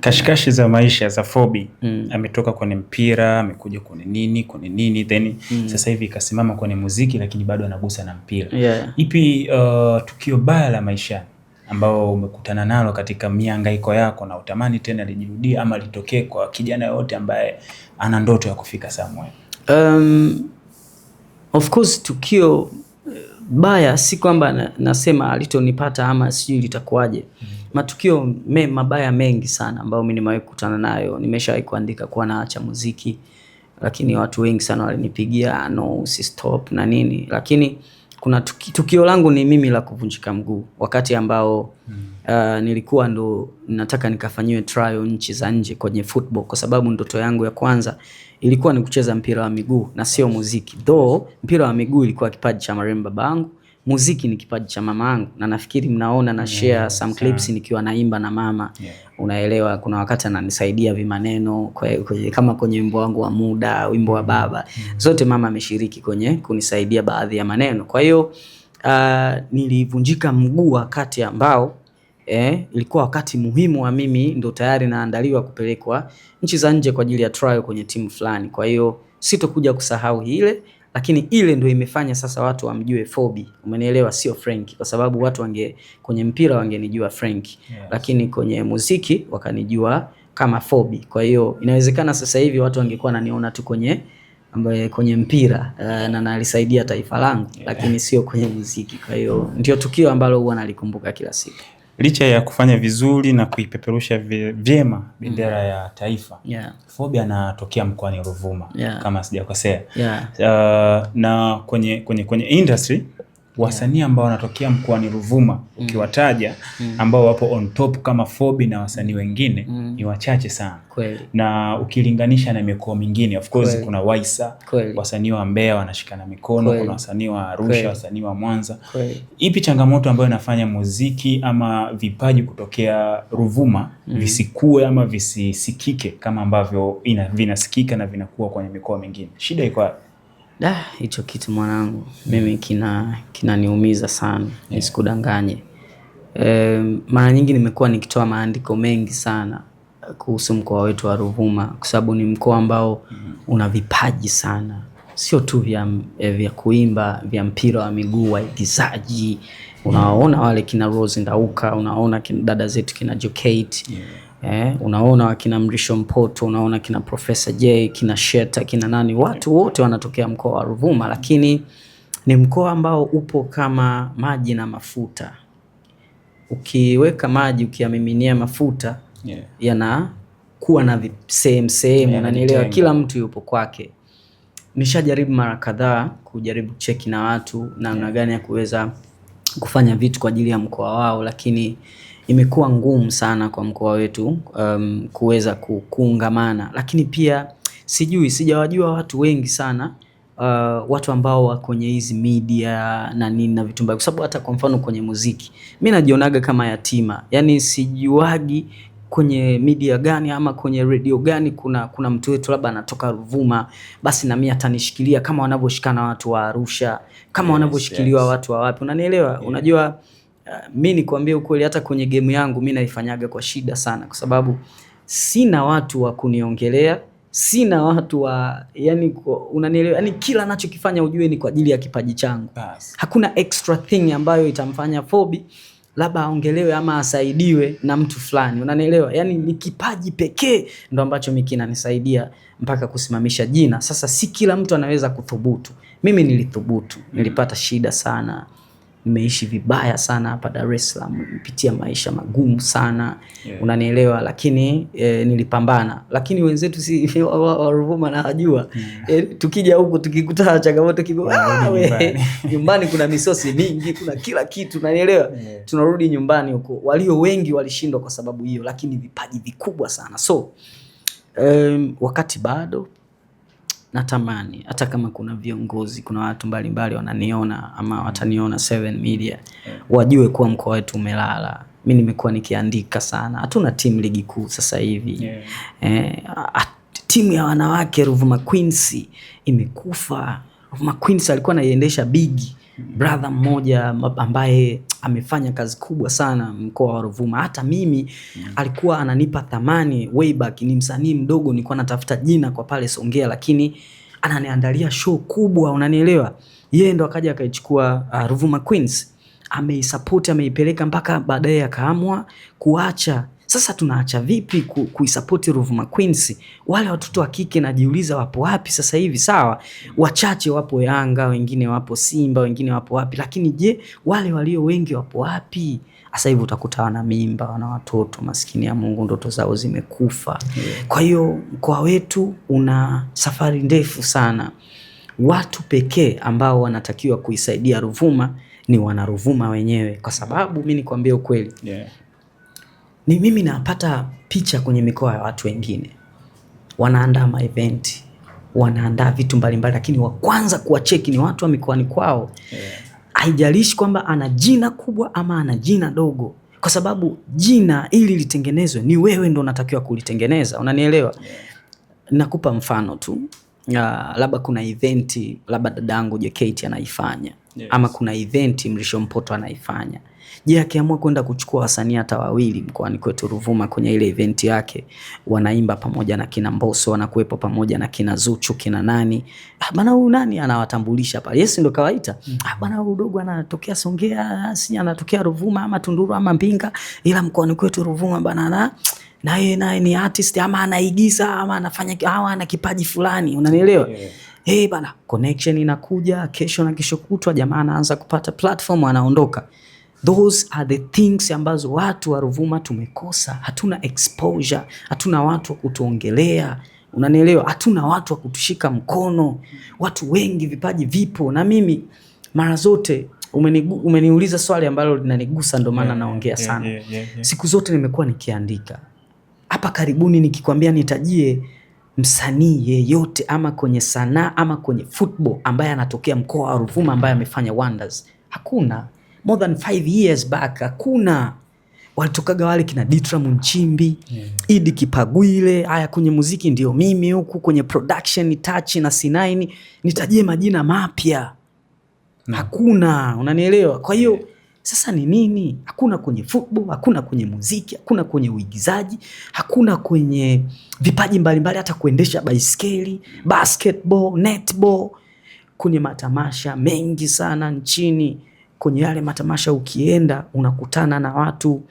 kashikashi za maisha za Fobi. Ametoka kwenye mpira, amekuja kwenye nini, then sasa hivi kasimama kwenye muziki, lakini bado anagusa na mpira. Ipi tukio baya la maisha ambao umekutana nalo katika mihangaiko yako na utamani tena lijirudie ama litokee kwa kijana yote ambaye ana ndoto ya kufika somewhere? Of course tukio baya si kwamba nasema alitonipata ama sijui litakuwaje. Matukio mabaya mengi sana ambayo mimi nimewahi kukutana nayo. Nimeshawahi kuandika kuwa naacha muziki, lakini watu wengi sana walinipigia no stop na nini. Lakini kuna tukio langu ni mimi la kuvunjika mguu wakati ambao nilikuwa ndo nataka nikafanyiwe trial nchi za nje kwenye football, kwa sababu ndoto yangu ya kwanza ilikuwa ni kucheza mpira wa miguu na sio muziki. Though mpira wa miguu ilikuwa kipaji cha marehemu babangu, muziki ni kipaji cha mamangu, na nafikiri mnaona na share some clips nikiwa naimba na mama. Unaelewa, kuna wakati ananisaidia vimaneno kama kwenye wimbo wangu wa Muda, wimbo wa Baba. Zote mama ameshiriki kwenye kunisaidia baadhi ya maneno. Kwa hiyo nilivunjika mguu wakati ambao ilikuwa wakati muhimu wa mimi ndo tayari naandaliwa kupelekwa nchi za nje kwa ajili ya trial kwenye timu fulani. Kwa hiyo sitokuja kusahau ile, lakini ile ndo imefanya sasa watu wamjue Fobi. Umenielewa, sio Frank, kwa sababu watu kwenye mpira wangenijua Frank, lakini kwenye muziki wakanijua kama Fobi. Kwa hiyo inawezekana sasa hivi watu wangekuwa wananiona tu kwenye mpira na nalisaidia taifa langu, lakini sio kwenye muziki. Kwa hiyo ndio tukio ambalo huwa nalikumbuka kila siku. Licha ya kufanya vizuri na kuipeperusha vyema bendera ya taifa, Fobi anatokea mkoani Ruvuma, kama sijakosea. Na kwenye industry wasanii ambao wanatokea mkoani Ruvuma ukiwataja ambao wapo on top kama Fobi na wasanii wengine ni wachache sana. Kweli. Na ukilinganisha na mikoa mingine, of course kweli, kuna Waisa, wasanii wa Mbeya wanashikana mikono, kweli, kuna wasanii wa Arusha, wasanii wa Mwanza. Kweli. Ipi changamoto ambayo inafanya muziki ama vipaji kutokea Ruvuma visikue ama visisikike kama ambavyo vinasikika na vinakuwa kwenye mikoa mingine? Shida iko wapi? Hicho kitu mwanangu mimi kinaniumiza sana, nisikudanganye. Mara nyingi nimekuwa nikitoa maandiko mengi sana kuhusu mkoa wetu wa Ruvuma, kwa sababu ni mkoa ambao una vipaji sana, sio tu vya kuimba, vya mpira wa miguu, waigizaji. Unaona wale kina Rose Ndauka, unaona kina dada zetu kina Jokate, unaona wakina Mrisho Mpoto, unaona kina Professor J, kina Sheta, kina nani, watu wote wanatokea mkoa wa Ruvuma. Lakini ni mkoa ambao upo kama maji na mafuta. Ukiweka maji ukiyamiminia mafuta, yanakuwa na sehemu, unanielewa, kila mtu yupo kwake. Nishajaribu mara kadhaa kujaribu cheki na watu namna gani ya kuweza kufanya vitu kwa ajili ya mkoa wao, lakini imekuwa ngumu sana kwa mkoa wetu kuweza kuungamana. Lakini pia sijawajua watu wengi sana, watu ambao wa kwenye hizi media na nini na vitu mbaya, kwa sababu hata kwa mfano kwenye muziki mimi najionaga kama yatima. Yani sijuagi kwenye media gani ama kwenye radio gani kuna mtu wetu labda anatoka Ruvuma, basi na mimi atanishikilia kama wanavyoshikana watu wa Arusha, kama wanavyoshikiliwa watu wa wapi, unanielewa? Unajua mimi nikwambie ukweli, hata kwenye game yangu mimi naifanyaga kwa shida sana, kwa sababu sina watu wa kuniongelea, sina watu wa unanielewa, yani kila ninachokifanya ujue ni kwa ajili ya kipaji changu. Hakuna extra thing ambayo itamfanya Fobi labda aongelewe ama asaidiwe na mtu fulani, unanielewa? Yani ni kipaji pekee ndo ambacho mimi kinanisaidia mpaka kusimamisha jina. Sasa si kila mtu anaweza kuthubutu. Mimi nilithubutu, nilipata shida sana, nimeishi vibaya sana hapa Dar es Salaam, nimepitia maisha magumu sana, unanielewa, lakini nilipambana. Lakini wenzetu si wa Ruvuma na wajua, tukija huko tukikutana changamoto kidogo, nyumbani kuna misosi mingi, kuna kila kitu, unanielewa, tunarudi nyumbani huko. Walio wengi walishindwa kwa sababu hiyo, lakini vipaji vikubwa sana. So wakati bado natamani hata kama kuna viongozi, kuna watu mbalimbali wananiona ama wataniona 7 Media, wajue kuwa mkoa wetu umelala. Mimi nimekuwa nikiandika sana. Hatuna timu ligi kuu sasa hivi. Timu ya wanawake Ruvuma Queens imekufa. Ruvuma Queens alikuwa anaiendesha Bigi. brother mmoja ambaye amefanya kazi kubwa sana mkoa wa Ruvuma. Hata mimi alikuwa ananipa thamani way back. Ni msanii mdogo, nilikuwa natafuta jina kwa pale Songea, lakini ananiandalia show kubwa, unanielewa. Yeye ndo akaja akaichukua Ruvuma Queens, ameisupport, ameipeleka mpaka baadaye akaamua kuacha. Sasa tunaacha vipi kuisupport Ruvuma Queens? Wale watoto wa kike najiuliza wapo wapi sasa hivi? Sawa, wachache wapo Yanga, wengine wapo Simba, wengine wapo wapi, lakini je, wale walio wengi wapo wapi? Sasa hivi utakuta wana mimba, wana watoto, maskini ya Mungu, ndoto zao zimekufa. Kwa hiyo mkoa wetu una safari ndefu sana. Watu pekee ambao wanatakiwa kuisaidia Ruvuma ni wana Ruvuma wenyewe, kwa sababu mimi nikwambie ukweli, ni mimi napata picha kwenye mikoa ya watu wengine, wanaandaa ma event, wanaandaa vitu mbalimbali, lakini wa kwanza kuwacheki ni watu wa mikoani kwao. Haijalishi kwamba ana jina kubwa ama ana jina dogo, kwa sababu jina ili litengenezwe ni wewe ndo unatakiwa kulitengeneza, unanielewa? Nakupa mfano tu, labda kuna event, labda dadangu JKT anaifanya, ama kuna event Mrisho Mpoto anaifanya. Je, akiamua kwenda kuchukua wasanii hata wawili mkoani kwetu Ruvuma kwenye ile event yake, wanaimba pamoja na kina Mbosso, wanakuepo pamoja na kina Zuchu, kina nani, bana huyu nani, anawatambulisha pale. Yes, ndo kawaita. Bana huyu dogo anatokea Songea, si anatokea Ruvuma ama Tunduru ama Mbinga, ila mkoani kwetu Ruvuma bana naye ni artist, ama anaigiza, ama anafanya, hawa ana kipaji fulani, unanielewa? Bana, connection inakuja, kesho na kesho kutwa jamaa anaanza kupata platform, anaondoka. Those are the things ambazo watu wa Ruvuma tumekosa. Hatuna exposure, hatuna watu wa kutuongelea, unanielewa? Hatuna watu wa kutushika mkono. Watu wengi vipaji vipo, na mimi mara zote umeniuliza swali ambalo linanigusa, ndo maana naongea sana. Siku zote nimekuwa nikiandika. Hapa karibuni nikikwambia nitajie msanii yeyote ama kwenye sanaa ama kwenye football ambaye anatokea mkoa wa Ruvuma ambaye amefanya wonders, hakuna. More than 5 years back hakuna. Walitokaga wale kina Ditra Munchimbi, Idi Kipagwile. Haya, kwenye muziki ndio mimi huku, kwenye production ni Touch na C9. Nitajie majina mapya? Hakuna, unanielewa? Kwa hiyo sasa ni nini? Hakuna kwenye football, hakuna kwenye muziki, hakuna kwenye uigizaji, hakuna kwenye vipaji mbalimbali, hata kuendesha baiskeli, basketball, netball. Kwenye matamasha mengi sana nchini, kwenye yale matamasha ukienda unakutana na watu.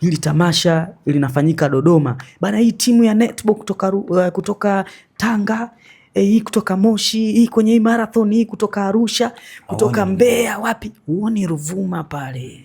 Hili tamasha linafanyika Dodoma bana, hii timu ya netball kutoka Tanga, hii kutoka Moshi, hii kwenye hii marathon, hii kutoka Arusha, kutoka Mbeya, wapi, uone Ruvuma pale.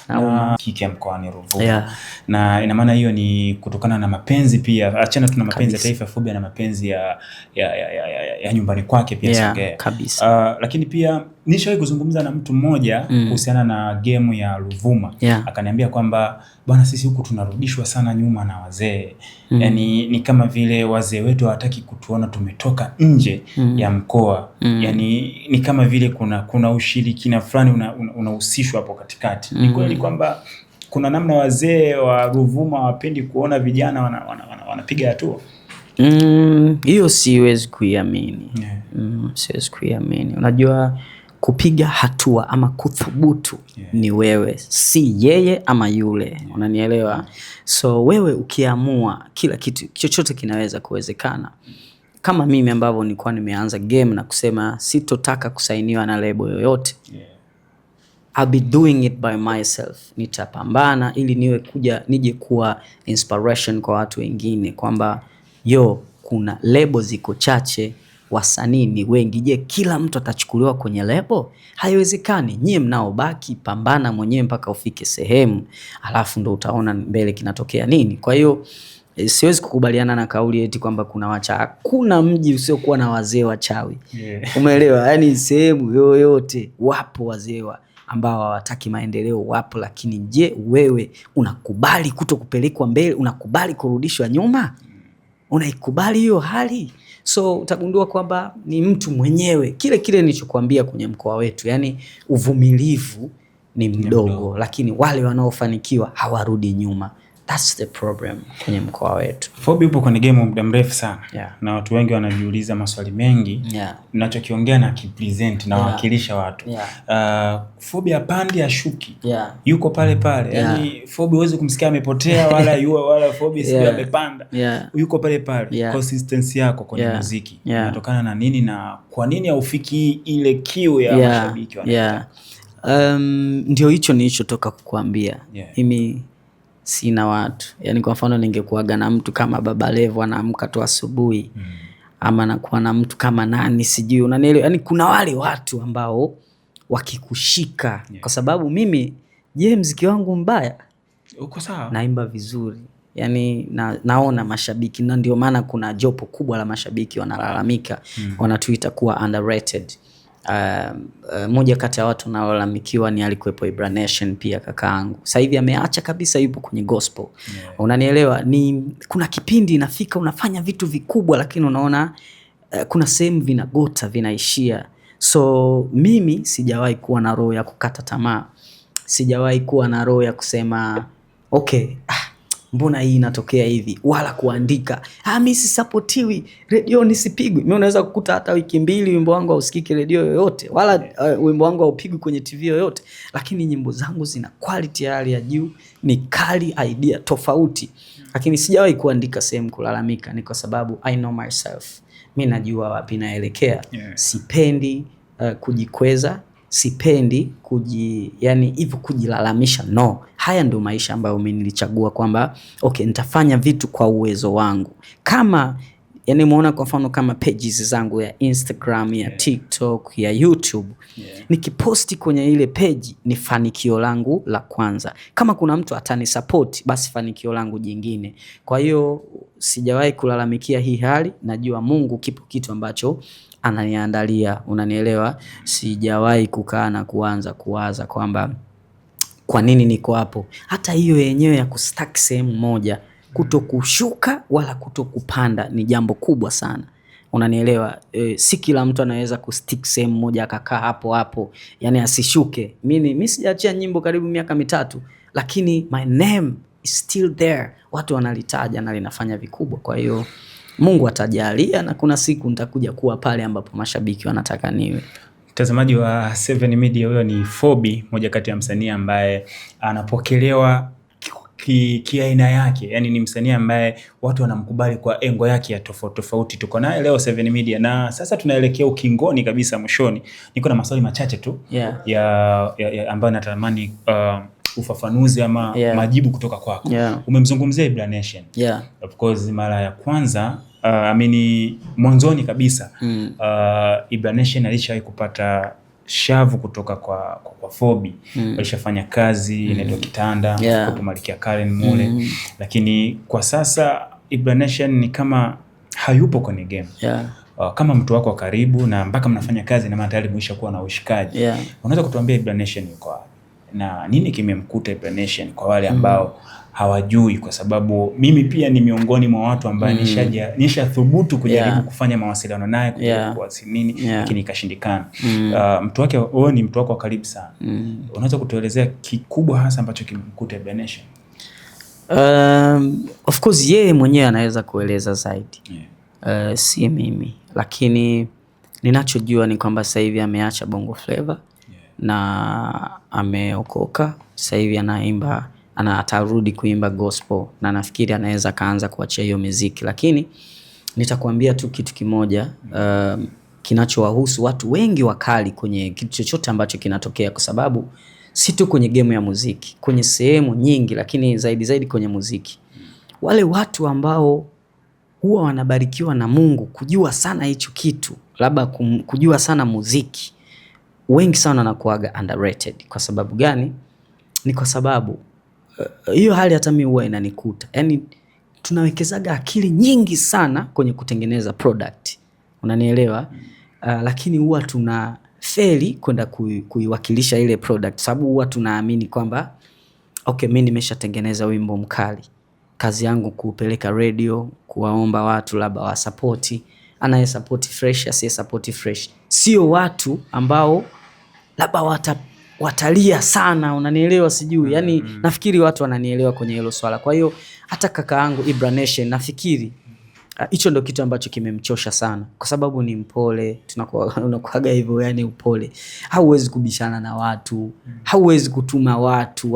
Na kike mkoani Ruvuma. Na ina maana hiyo ni kutokana na mapenzi pia. Achana tuna mapenzi ya taifa, Phobia na mapenzi ya nyumbani kwake pia Songea. Lakini pia nishawahi kuzungumza na mtu mmoja kuhusiana na game ya Ruvuma. Akaniambia kwamba bwana, sisi huku tunarudishwa sana nyuma na wazee. Yani ni kama vile wazee wetu hawataki kutuona tumetoka nje ya mkoa. Yani ni kama vile kuna ushirikina fulani unahusishwa hapo katikati. Ni kweli kwamba kuna namna wazee wa Ruvuma wapendi kuona vijana wanapiga hatua? Hiyo siwezi kuiamini. Siwezi kuiamini. Unajua kupiga hatua ama kuthubutu ni wewe, si yeye ama yule, unanielewa? So wewe ukiamua, kila kitu chochote kinaweza kuwezekana. Kama mimi ambavyo nilikuwa nimeanza game na kusema sitotaka kusainiwa na lebo yoyote, I'll be doing it by myself. Nitapambana ili nije kuwa inspiration kwa watu wengine, kwamba kuna lebo ziko chache, wasanii ni wengi. Je, kila mtu atachukuliwa kwenye lebo? Haiwezekani. Nyie mnaobaki, pambana mwenyewe mpaka ufike sehemu, alafu ndo utaona mbele kinatokea nini. Kwa hiyo siwezi kukubaliana na kauli eti kwamba hakuna mji usiokuwa na wazee wachawi. Umeelewa? Yani sehemu yoyote wapo wazee ambao hawataki maendeleo, wapo. Lakini je, wewe unakubali kutokupelekwa mbele? Unakubali kurudishwa nyuma? Unaikubali hiyo hali? So utagundua kwamba ni mtu mwenyewe. Kile nilichokuambia kwenye mkoa wetu, yani uvumilivu ni mdogo, lakini wale wanaofanikiwa hawarudi nyuma. That's the problem kwenye mkoa wetu. Fobi upo kwenye game muda mrefu sana. Na watu wengi wanajiuliza maswali mengi. Ninachokiongea na kipresent na wakilisha watu. Fobi hapandi ashuki. Yuko pale pale. Yaani Fobi huwezi kumsikia amepotea wala Fobi sio amepanda. Yuko pale pale. Consistency yako kwenye muziki inatokana na nini na kwa nini haufiki ile kiu ya mashabiki wanataka? Ndio hicho nilichotoka kukuambia. Mimi sina watu. Yaani kwa mfano ningekuaga na mtu kama Baba Levo anaamka tu asubuhi. Ama nakuwa na mtu kama nani sijui unanielewa. Yaani kuna wale watu ambao wakikushika kwa sababu mimi muziki wangu mbaya? Uko sawa. Naimba vizuri. Yaani naona mashabiki na ndio maana kuna jopo kubwa la mashabiki wanalalamika, wanatuita kuwa underrated. Moja kati ya watu wanaolalamikiwa ni alikuwepo Ibra Nation pia kakaangu. Sasa hivi ameacha kabisa, yupo kwenye gospel. Unanielewa? Ni kuna kipindi inafika unafanya vitu vikubwa lakini unaona kuna sehemu vinagota, vinaishia. So mimi sijawahi kuwa na roho ya kukata tamaa. Sijawahi kuwa na roho ya kusema okay, mbona hii inatokea hivi, wala kuandika mimi sisupportiwi, radio nisipigwi. Mimi unaweza kukuta hata wiki 2 wimbo wangu hausikiki radio yoyote, wala wimbo wangu haupigwi kwenye TV yoyote, lakini nyimbo zangu zina quality ya hali ya juu, ni kali, idea tofauti. Lakini sijawahi kuandika sehemu kulalamika, ni kwa sababu I know myself. Mimi najua wapi naelekea. Sipendi kujikweza, sipendi yani hivyo kujilalamisha. No, haya ndio maisha ambayo mimi nilichagua kwamba okay, nitafanya vitu kwa uwezo wangu. Kama yani umeona kwa mfano kama pages zangu ya Instagram, ya TikTok, ya YouTube, nikiposti kwenye ile page ni fanikio langu la kwanza. Kama kuna mtu atani support basi fanikio langu jingine. Kwa hiyo sijawahi kulalamikia hii hali, najua Mungu kipo kitu ambacho ananiandalia, unanielewa? Sijawahi kukaa na kuanza kuwaza kwamba kwa nini niko hapo. Hata hiyo yenyewe ya kustack sehemu moja, kutokushuka wala kutokupanda ni jambo kubwa sana. Unanielewa? Si kila mtu anaweza kustick sehemu moja akakaa hapo hapo, yani asishuke. Mimi sijaachia nyimbo karibu miaka 3, lakini my name is still there. Watu wanalitaja na linafanya vikubwa. Kwa hiyo Mungu atajalia na kuna siku nitakuja kuwa pale ambapo mashabiki wanataka niwe. Mtazamaji wa 7 Media, huyo ni Fobi, moja kati ya msanii ambaye anapokelewa kiaina yake. Yaani ni msanii ambaye watu wanamkubali kwa engo yake ya tofauti. Tuko naye leo 7 Media na sasa tunaelekea ukingoni kabisa, mwishoni. Niko na maswali machache tu ya ambayo natamani ufafanuzi ama majibu kutoka kwako. Umemzungumzia Ibra Nation. Of course mara ya kwanza mwanzoni kabisa Ibra Nation alishawahi kupata shavu kutoka kwa Fobi. Alishafanya kazi inaitwa Kitanda kwa Malkia Karen mule. Lakini kwa sasa Ibra Nation ni kama hayupo kwenye game. Kama mtu wako karibu na mpaka mnafanya kazi na tayari mwisha kuwa na ushikaji. Unaweza kutuambia Ibra Nation yuko wapi? Na nini kimemkuta Ibra Nation kwa wale ambao hawajui? Kwa sababu mimi pia ni miongoni mwa watu ambao nishathubutu kujaribu kufanya mawasiliano naye lakini ikashindikana. Mtu wake wewe ni mtu wako wa karibu sana. Unaweza kutuelezea kikubwa hasa ambacho kimemkuta Ibra Nation? Of course yeye mwenyewe anaweza kueleza zaidi. Si mimi, lakini ninachojua ni kwamba sasa hivi ameacha Bongo Flava na ameokoka. Sasa hivi anaimba, atarudi kuimba gospel na nafikiri anaweza kaanza kuachia hiyo muziki. Lakini nitakwambia tu kitu kimoja kinachowahusu watu wengi wakali kwenye kitu chochote ambacho kinatokea, kwa sababu si tu kwenye game ya muziki, kwenye sehemu nyingi, lakini zaidi kwenye muziki. Wale watu ambao huwa wanabarikiwa na Mungu kujua sana hicho kitu, labda kujua sana muziki, wengi sana wanakuaga underrated. Kwa sababu gani? Ni kwa sababu hiyo hali hata mimi huwa inanikuta. Yaani tunawekezaga akili nyingi sana kwenye kutengeneza product. Unanielewa? Lakini huwa tuna feli kwenda kuiwakilisha ile product, sababu huwa tunaamini kwamba okay, mimi nimeshatengeneza wimbo mkali, kazi yangu kupeleka radio, kuwaomba watu labda wa support, anaye support fresh, asiye support fresh. Sio watu ambao labda watalia sana, unanielewa sijui. Yani nafikiri watu wananielewa kwenye hilo swala. Kwa hiyo hata kaka yangu Ibra Nation nafikiri hicho ndo kitu ambacho kimemchosha sana, kwa sababu ni mpole, unakuaga hivyo, yani upole. Hauwezi kubishana na watu, hauwezi kutuma watu,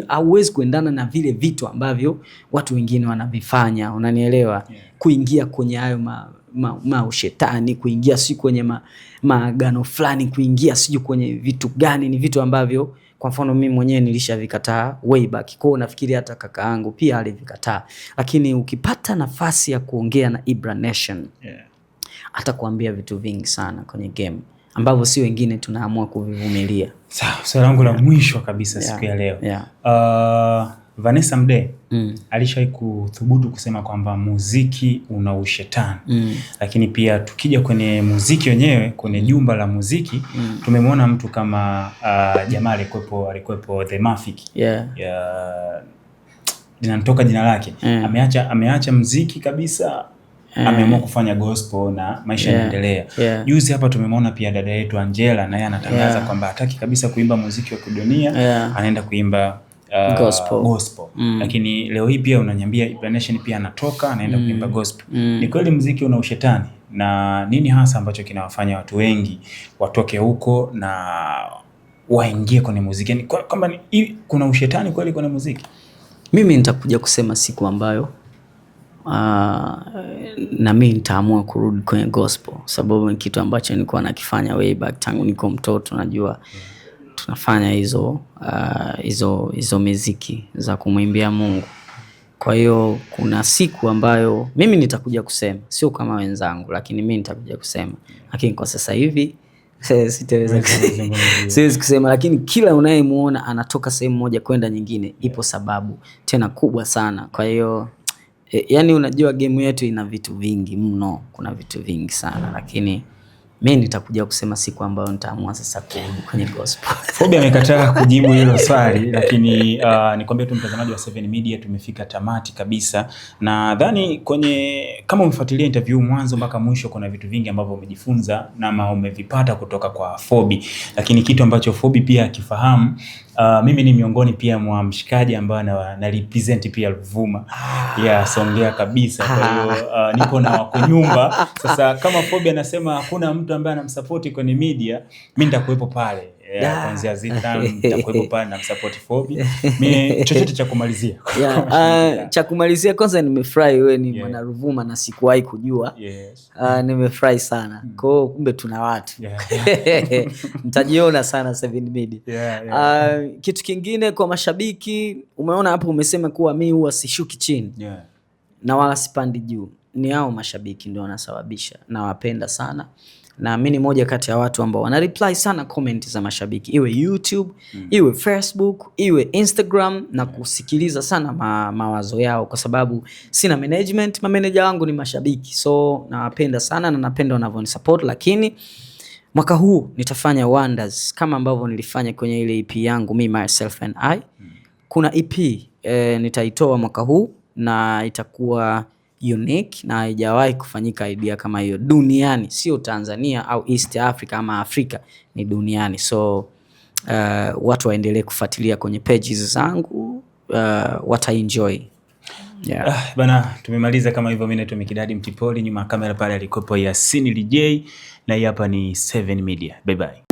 hauwezi kuendana na vile vitu ambavyo watu wengine wanavifanya, unanielewa? Kuingia kwenye hayo ushetani, kuingia si kwenye maagano fulani, kuingia siju kwenye vitu gani, ni vitu ambavyo kwa mfano mimi mwenyewe nilishavikataa way back. Kwa nafikiri hata kaka yangu pia alivikataa. Lakini ukipata nafasi ya kuongea na Ibra Nation, atakuambia vitu vingi sana kwenye game ambavyo si wengine tunaamua kuvivumilia. Sawa, swali langu la mwisho kabisa siku ya leo. Vanessa Mdee alishawahi kuthubutu kusema kwamba muziki una ushetani. Lakini pia tukija kwenye muziki wenyewe, kwenye jumba la muziki, tumemwona mtu kama jamaa alikuwepo The Mafik. Linatoka jina lake. Ameacha muziki kabisa. Ameamua kufanya gospel na maisha yanaendelea. Juzi hapa tumemwona pia dada yetu Angela, na yeye anatangaza kwamba hataki kabisa kuimba muziki wa kidunia, anaenda kuimba gospel. Lakini leo hii pia unaniambia Ibra Nation pia anatoka anaenda kuimba gospel. Ni kweli muziki una ushetani? Na nini hasa ambacho kinawafanya watu wengi watoke huko na waingie kwenye muziki? Yani kwamba kuna ushetani kweli kwenye muziki? Mimi nitakuja kusema siku ambayo na mimi nitaamua kurudi kwenye gospel, sababu ni kitu ambacho nilikuwa nakifanya way back tangu niko mtoto. Najua tunafanya hizo muziki za kumwimbia Mungu. Kwa hiyo kuna siku ambayo mimi nitakuja kusema, sio kama wenzangu, lakini mimi nitakuja kusema. Lakini kwa sasa hivi siwezi kusema. Lakini kila unayemuona anatoka sehemu moja kwenda nyingine, ipo sababu tena kubwa sana. Kwa hiyo yani unajua game yetu ina vitu vingi mno, kuna vitu vingi sana, lakini mimi nitakuja kusema siku ambayo nitaamua sasa kurudi kwenye gospel. Fobi amekataa kujibu hilo swali, lakini nikwambia tu mtazamaji wa 7 Media, tumefika tamati kabisa. Na nadhani kama umefuatilia interview mwanzo mpaka mwisho, kuna vitu vingi ambavyo umejifunza na umevipata kutoka kwa Fobi. Lakini kitu ambacho Fobi pia akifahamu, mimi ni miongoni pia mwa mshikaji ambaye na represent pia Ruvuma. Songea kabisa. Kwa hiyo niko na wako nyumba. Sasa kama Fobi anasema hakuna mtu ambaye anamsupport kwenye media, mimi nitakuwepo pale. Kuanzia Zita nitakuwepo pale na support Fobi. Mimi chochote cha kumalizia. Cha kumalizia, kwanza nimefurahi wewe ni mwana Ruvuma na sikuwahi kujua. Nimefurahi sana. Kwa hiyo kumbe tuna watu. Mtajiona sana 7 Media. Kitu kingine kwa mashabiki, umeona hapo umesema kuwa mimi huwa sishuki chini. Na wala sipandi juu. Ni hao mashabiki ndio wanasababisha. Nawapenda sana. Na mimi ni moja kati ya watu ambao wana reply sana comment za mashabiki, iwe YouTube, iwe Facebook, iwe Instagram, na kusikiliza sana mawazo yao, kwa sababu sina management, manager wangu ni mashabiki. So nawapenda sana na napenda wanavyonisupport. Lakini mwaka huu nitafanya wonders kama ambavyo nilifanya kwenye ile EP yangu Me Myself and I. Kuna EP nitaitoa mwaka huu na itakuwa unique na haijawahi kufanyika idea kama hiyo duniani, sio Tanzania au East Africa ama Afrika, ni duniani. So watu waendelee kufuatilia kwenye pages zangu, wataenjoy. Bana, tumemaliza kama hivyo. Mimi naitwa Mikidadi Mtipoli, nyuma kamera pale alikopo Yasin DJ, na hii hapa ni 7 Media. Bye bye.